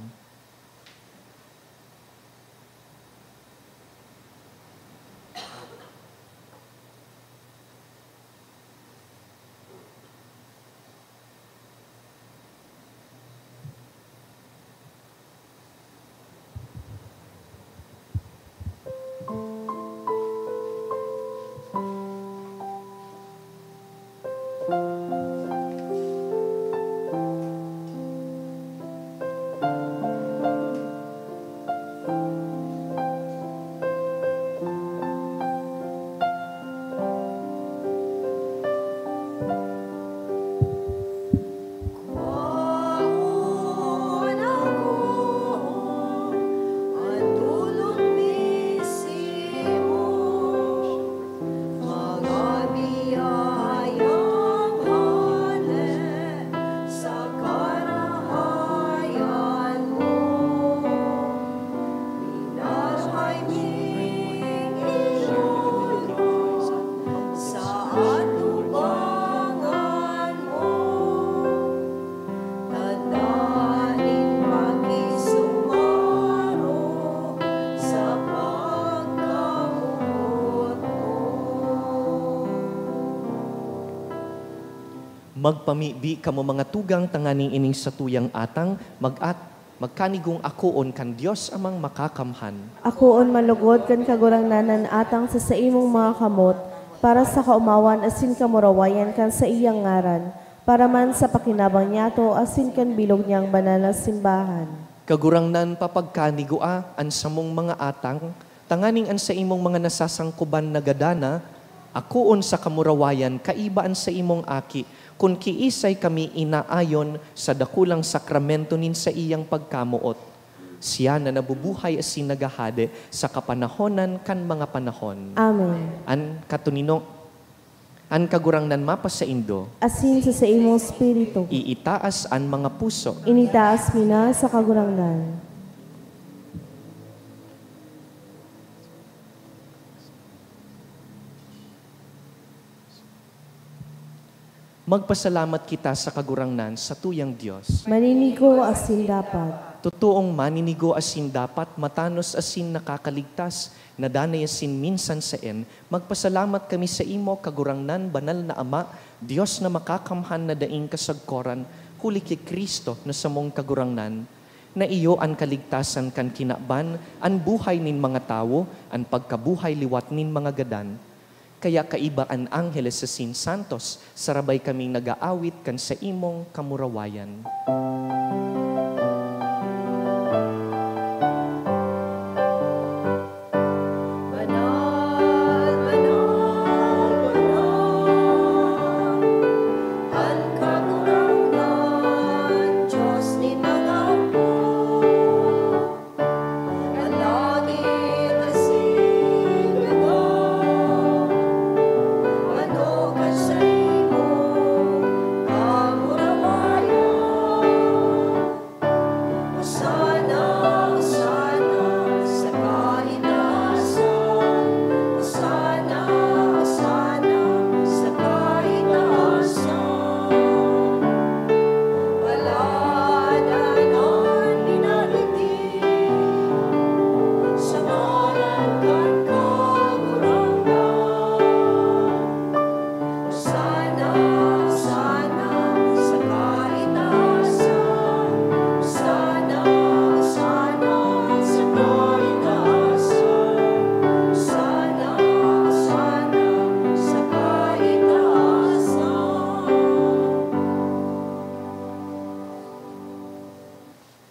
Magpamibi kamo mga tugang tanganing ining sa tuyang atang, magkanigong akoon kan Dios amang makakamhan. Akoon malugod kan kagurangnanan atang sa imong mga kamot, para sa kaumawan asin kamurawayan kan sa iyang ngaran, para man sa pakinabang niyato asin kan bilog niyang banal na simbahan. Kagurangnan papagkanigua an samong mga atang, tanganing an sa imong mga nasasangkuban na gadana, akoon sa kamurawayan kaibaan sa imong aki, kung kiisay kami inaayon sa dakulang sakramento nin sa iyang pagkamuot. Siya na nabubuhay asin nagahade sa kapanahonan kan mga panahon. Amen. An kagurangnan mapa sa Indo, Asin sa imong spirito, iitaas an mga puso. initaas mina sa kagurangnan. Magpasalamat kita sa kagurangnan sa tuyang Diyos. Maninigo asin dapat. Totoong maninigo asin dapat, matanos asin nakakaligtas, nadanay asin minsan sa magpasalamat kami sa imo, kagurangnan, banal na Ama, Diyos na makakamhan na daing kasagkoran, huli kay Kristo na samong kagurangnan, na iyo ang kaligtasan kan kinaban, ang buhay nin mga tao, ang pagkabuhay liwat nin mga gadan. Kaya kaiba ang Angeles sa Sin Santos, sarabay kaming nag-aawit kan sa imong kamurawayan.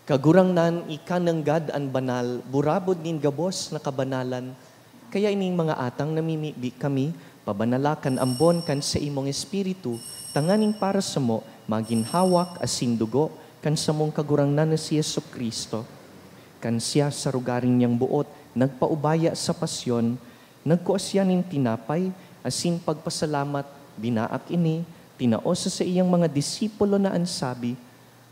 Kagurangnan ikananggad an banal, burabod nin gabos na kabanalan, kaya ining mga atang namimibi kami, pabanalakan ambon kan sa imong espiritu, tanganing para sa mo, maginhawak asin dugo, kan sa mong kagurangnan na si Yesu Kristo. Kan siya sa rugaring niyang buot, nagpaubaya sa pasyon, nagkuasyanin tinapay, asin pagpasalamat, binaak ini, tinaosa sa iyang mga disipulo na ansabi,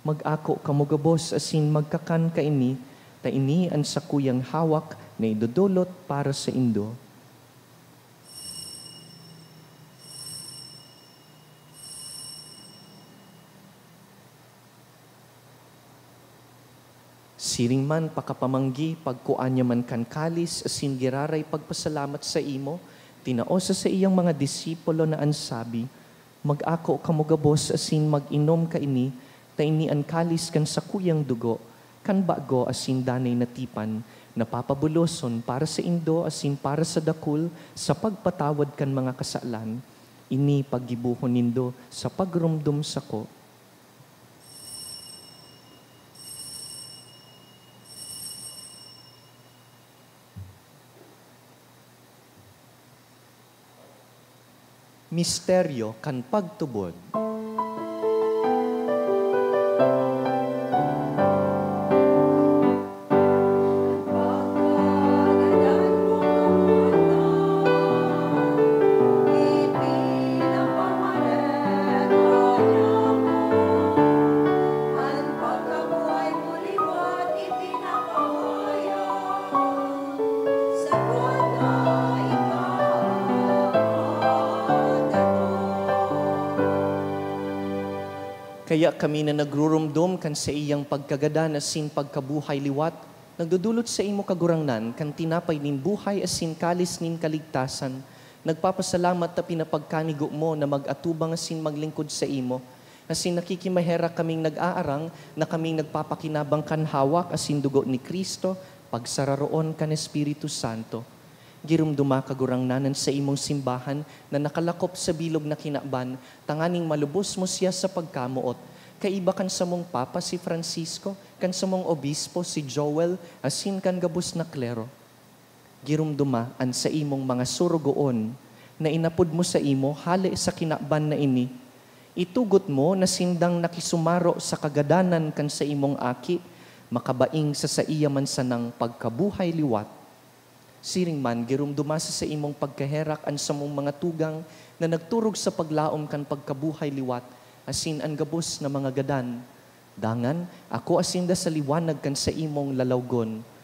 mag-ako kamugabos asin magkakan ka ini, ta ini ang sakuyang hawak na idudulot para sa Indo. Siring man pakapamanggi, pagkuanya man kan kalis, asin giraray pagpasalamat sa imo, tinaosa sa iyang mga disipulo na ansabi, mag-ako kamugabos asin mag-inom ka ini, ta ini ang kalis kan sakuyang dugo, kan bago asin danay natipan, napapabuloson para sa Indo asin para sa dakul, sa pagpatawad kan mga kasalan, ini paggibuhon nindo sa pagrumdum sako. Misteryo kan pagtubod. Kaya kami na nagrurumdum kan sa iyang pagkagada na sin pagkabuhay liwat, nagdudulot sa imo kagurangnan kan tinapay nin buhay asin kalis nin kaligtasan, Nagpapasalamat ta pinapagkanigo mo na mag-atubang asin maglingkod sa imo. Asin nakikimahera kaming nag-aarang na kaming nagpapakinabang kan hawak asin dugo ni Kristo, pagsararoon kan Espiritu Santo. Girumduma kagurangnanan sa imong simbahan na nakalakop sa bilog na kinaban, tanganing malubos mo siya sa pagkamuot. Kaiba kan sa mong Papa si Francisco, kan sa mong Obispo si Joel, asin kan gabos na klero. Girumduma an sa imong mga surugoon na inapod mo sa imo hali sa kinaban na ini. Itugot mo na sindang nakisumaro sa kagadanan kan sa imong aki, makabaing sa iya man sanang pagkabuhay liwat. Siring man, girumduma sa imong pagkaherak an sa mong mga tugang na nagturog sa paglaom kan pagkabuhay liwat, asin an gabos na mga gadan. Dangan, ako asinda sa liwanag kan sa imong lalawgon.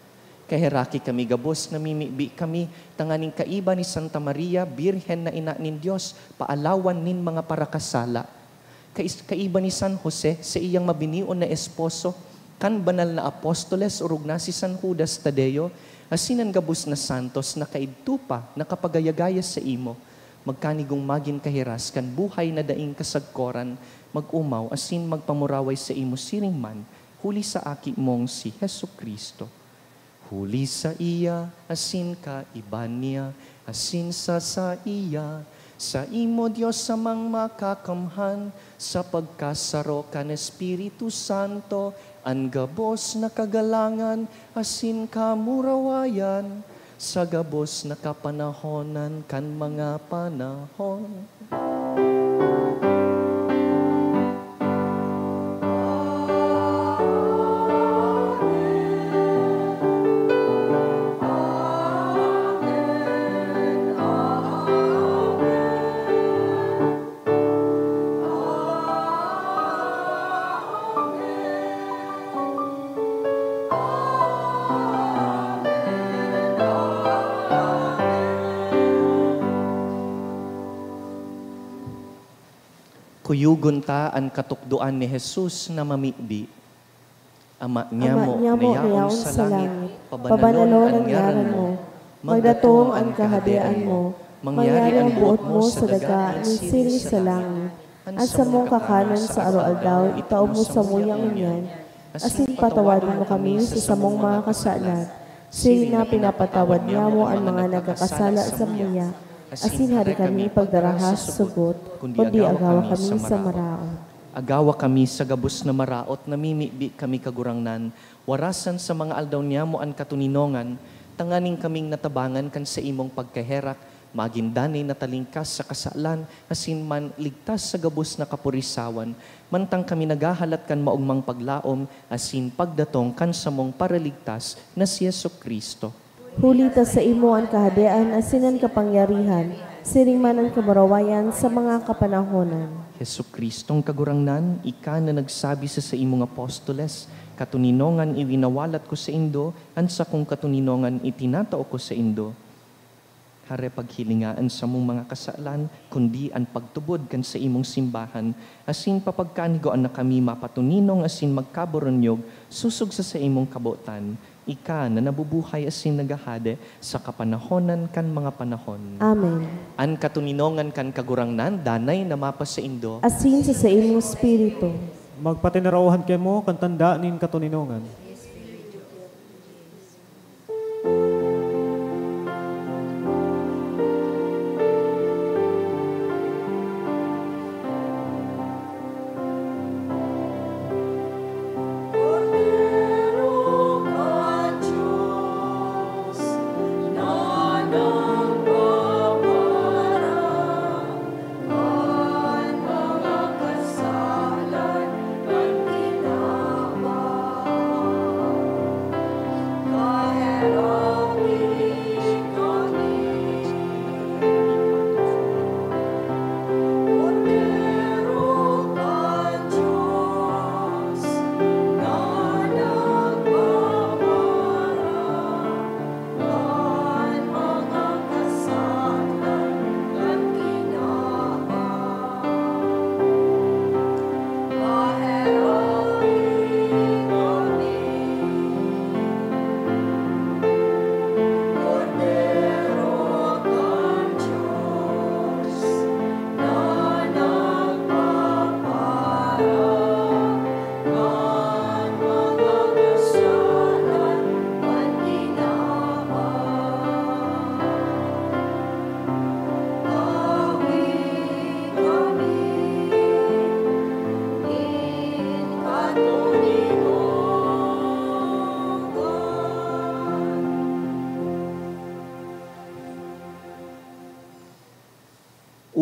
Kaheraki kami gabos, namimibi kami, tanganing kaiba ni Santa Maria, Birhen na ina nin Diyos, paalawan nin mga parakasala. Kaiba ni San Jose sa iyang mabinion na esposo, kan banal na apostoles urog na si San Judas Tadeo, asinan gabos na santos na kaidtupa na kapagayagayas sa imo, magkanigong magin kahiras kan buhay na daing kasagkoran, mag-umaw asin magpamuraway sa imo siring man, huli sa aki mong si Hesu Kristo. Huli sa iya, asin ka iban niya, asin sa iya, sa imo Diyos samang makakamhan, sa pagkasaro kan Espiritu Santo, ang gabos na kagalangan, asin kamurawayan, sa gabos na kapanahonan kan mga panahon. Kuyugon ta ang katukduan ni Jesus na mamibi. Ama niya mo, nayaon sa langit, pabanalon ang ngaran mo, magdatong ang kahadian mo, mangyari ang buot mo sa daga ni siri sa langit, at sa mong kakanan sa araw-aldaw, itaw mo sa muyang unyan, asin patawadin mo kami sa samong mga kasalat, siri na pinapatawad niya mo ang mga nagkakasala sa muya, asin hari kami pagdarahas sugot, kundi agawa kami sa maraot. Agawa kami sa gabos na maraot, namimibi kami kagurangnan, warasan sa mga aldaw niya mo ang katuninongan, tanganing kaming natabangan kan sa imong pagkaherak, magindanay na talingkas sa kasalan, asin man ligtas sa gabos na kapurisawan, mantang kami nagahalat kan maugmang paglaom, asin pagdatong kan sa mong paraligtas na si Yesu Kristo. Hulita sa imo ang kahadian, asinan kapangyarihan, siring man ang kamarawayan sa mga kapanahonan. Hesu Kristong kagurangnan, ika na nagsabi sa imong apostoles, katuninongan iwinawalat ko sa indo, ansa kong katuninongan itinatao ko sa indo. Hare paghilingaan sa mong mga kasalan, kundi ang pagtubod kan sa imong simbahan, asin papagkanigoan na kami mapatuninong asin magkaboronyog, susog sa imong kabotan, ika na nabubuhay asin nagahade sa kapanahonan kan mga panahon. Amen. An katuninongan kan kagurangnan, danay na mapas sa indo, Asin sa imong spiritu. Magpatinarawahan kayo mo, kantanda nin katuninongan.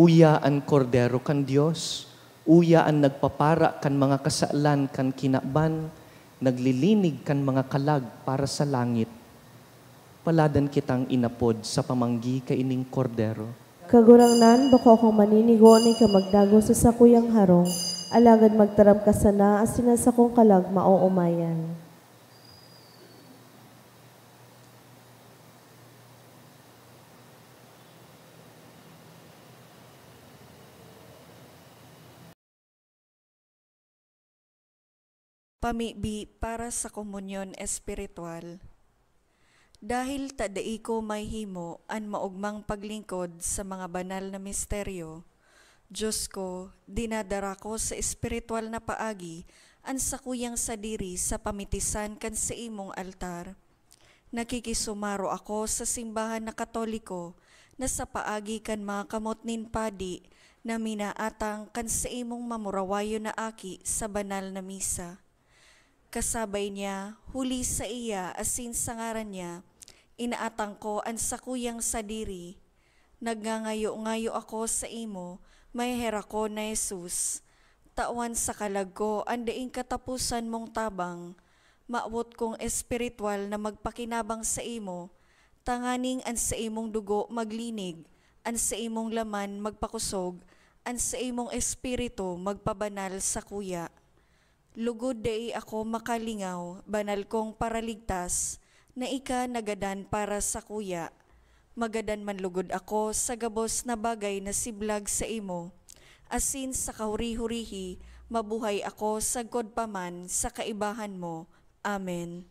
Uya an kordero kan Dios, uya an nagpapara kan mga kasaalan kan kinaban, naglilinig kan mga kalag para sa langit. Paladan kitang inapod sa pamanggi kaining kordero. Kagurangnan, bako akong maninigo ni kamagdago sa sakuyang harong, alagad magtaram ka sana as sinasakong kalag mauumayan. Pamibi para sa komunyon espiritual. Dahil tadai ko may himo an maugmang paglingkod sa mga banal na misteryo, Diyos ko, dinadara ko sa espiritual na paagi an sakuyang sadiri sa pamitisan kan sa imong altar. Nakikisumaro ako sa simbahan na Katoliko na sa paagi kan mga kamot nin padi na minaatang kan sa imong mamurawayo na aki sa banal na misa. Kasabay niya, huli sa iya asin sa ngaran niya, inaatang ko ang sakuyang sadiri. Nagngangayo-ngayo ako sa imo, may hera ko na Jesus. Tawan sa kalag ko, andaing katapusan mong tabang, maawot kong espiritual na magpakinabang sa imo, tanganing an sa imong dugo maglinig, an sa imong laman magpakusog, an sa imong espiritu magpabanal sa kuya. Lugod dai ako makalingaw, banal kong paraligtas, na ika nagadan para sa kuya. Magadan man lugod ako sa gabos na bagay na siblag sa imo. Asin sa kahuri-hurihi, mabuhay ako sagkod paman sa kaibahan mo. Amen.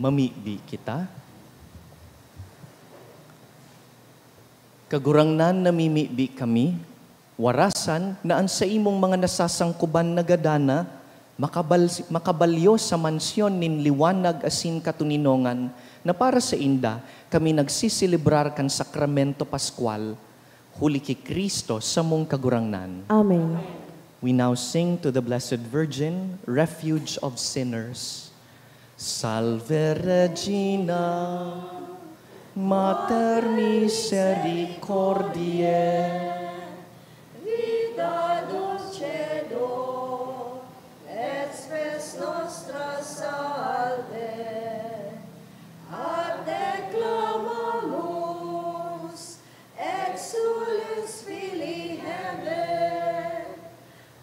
Mamibi kita. Kagurangnan namimibi kami, warasan na ang sa imong mga nasasangkuban na gadana, makabalyo sa mansyon nin liwanag asin katuninongan, na para sa inda kami nagsisilibrar kan sakramento Pascual, huli ki Kristo sa mong kagurangnan. Amen. We now sing to the Blessed Virgin, Refuge of Sinners. Salve Regina, Mater Misericordiae, Vida dulcedo, et spes nostra salve, ad declamamus, exules Filii Heaven,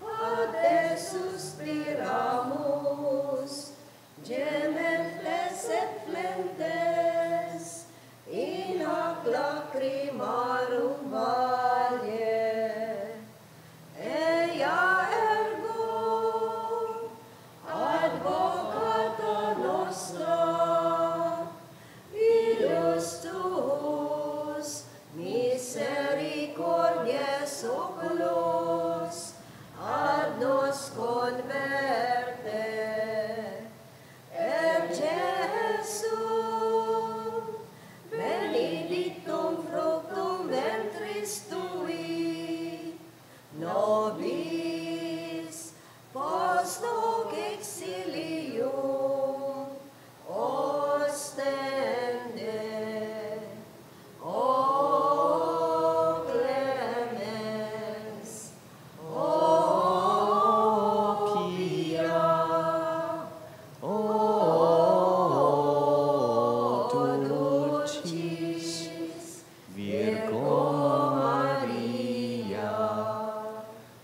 ad te suspiramus, gemens et lacrimarum valle. Ea ergo advocata nostra, ilus tuus misericordies oculos ad nos converte. Et Jesum benedictum fructum ventris tui, nobis post hoc exilium ostende. O clemens, o pia, O dulcis Virgo Maria,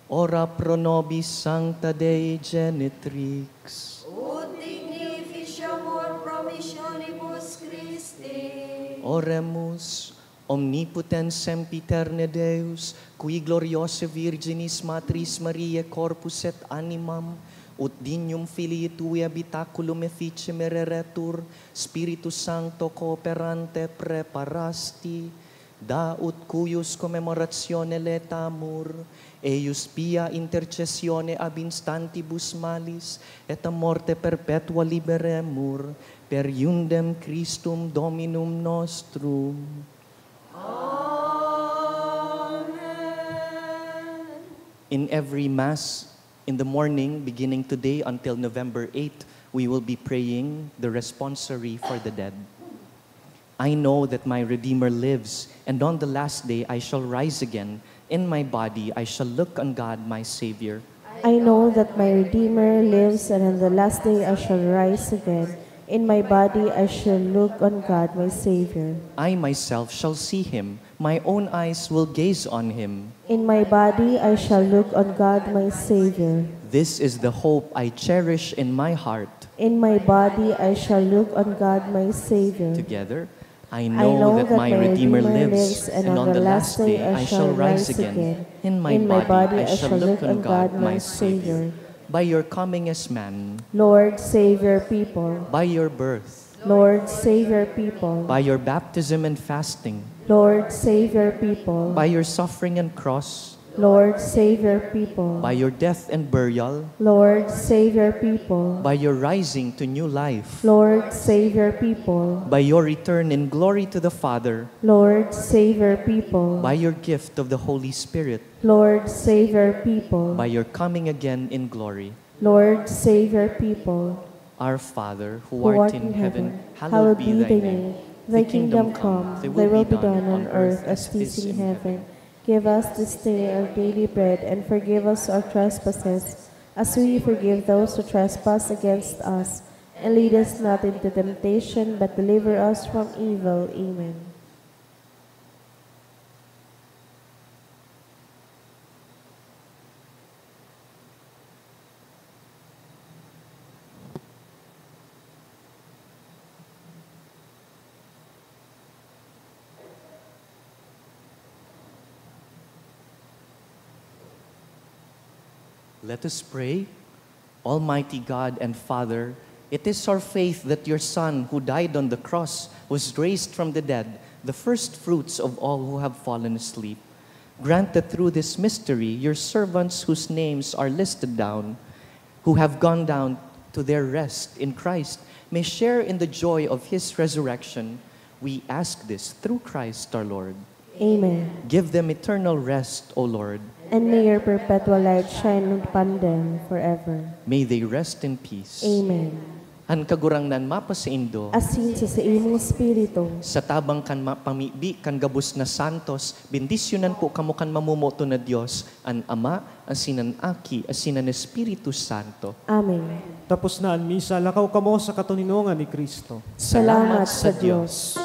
ora pro nobis sancta Dei genitrix, ut dignificiamur promissionibus Christi. oremus, omnipotens sempiterne Deus, qui gloriose Virginis Matris Mariae corpus et animam, ut dignum Filii Tui habitaculum efficiem reretur, Spiritus Sancto cooperante preparasti, da ut cuius commemoratione letamur, eius pia intercessione ab instantibus malis, et a morte perpetua liberemur, per iundem Christum Dominum nostrum. In every Mass, in the morning, beginning today until November 8, we will be praying the responsory for the dead. I know that my Redeemer lives, and on the last day I shall rise again. In my body I shall look on God my Savior. I know that my Redeemer lives, and on the last day I shall rise again. In my body I shall look on God my Savior. I myself shall see Him. My own eyes will gaze on Him. In my body I shall look on God my Savior. This is the hope I cherish in my heart. In my body I shall look on God my Savior. Together, I know that my Redeemer lives, and on the last day I shall rise again. In my body I shall look on God my Savior. By your coming as man, Lord, save your people. by your birth, Lord, save your people. by your baptism and fasting, Lord, save your people. by your suffering and cross, Lord, save your people. by your death and burial, Lord, save your people. by your rising to new life, Lord, save your people. by your return in glory to the Father, Lord, save your people. by your gift of the Holy Spirit, Lord, save your people. by your coming again in glory. Lord, save your people. Our Father, who Who art in heaven, hallowed be thy name. Thy kingdom come, thy will be done on earth as it is in heaven. Give us this day our daily bread, and forgive us our trespasses, as we forgive those who trespass against us. And lead us not into temptation, but deliver us from evil. Amen. Let us pray. Almighty God and Father, it is our faith that your Son, who died on the cross, was raised from the dead, the first fruits of all who have fallen asleep. Grant that through this mystery, your servants whose names are listed down, who have gone down to their rest in Christ, may share in the joy of his resurrection. We ask this through Christ our Lord. Amen. Give them eternal rest, O Lord. And may your perpetual light shine upon them forever. May they rest in peace. Amen. Han kagurangnan mapa sa Indo, Asin sa imong spirito, sa tabang kan pamibi kan gabus na santos, bendisyonan po kamo kan mamumuto na Dios, an Ama, asinan Aki, asinan Espiritu Santo. Amen. Tapos na ang misa, lakaw kamo sa katuninongan ni Kristo. Salamat sa Diyos.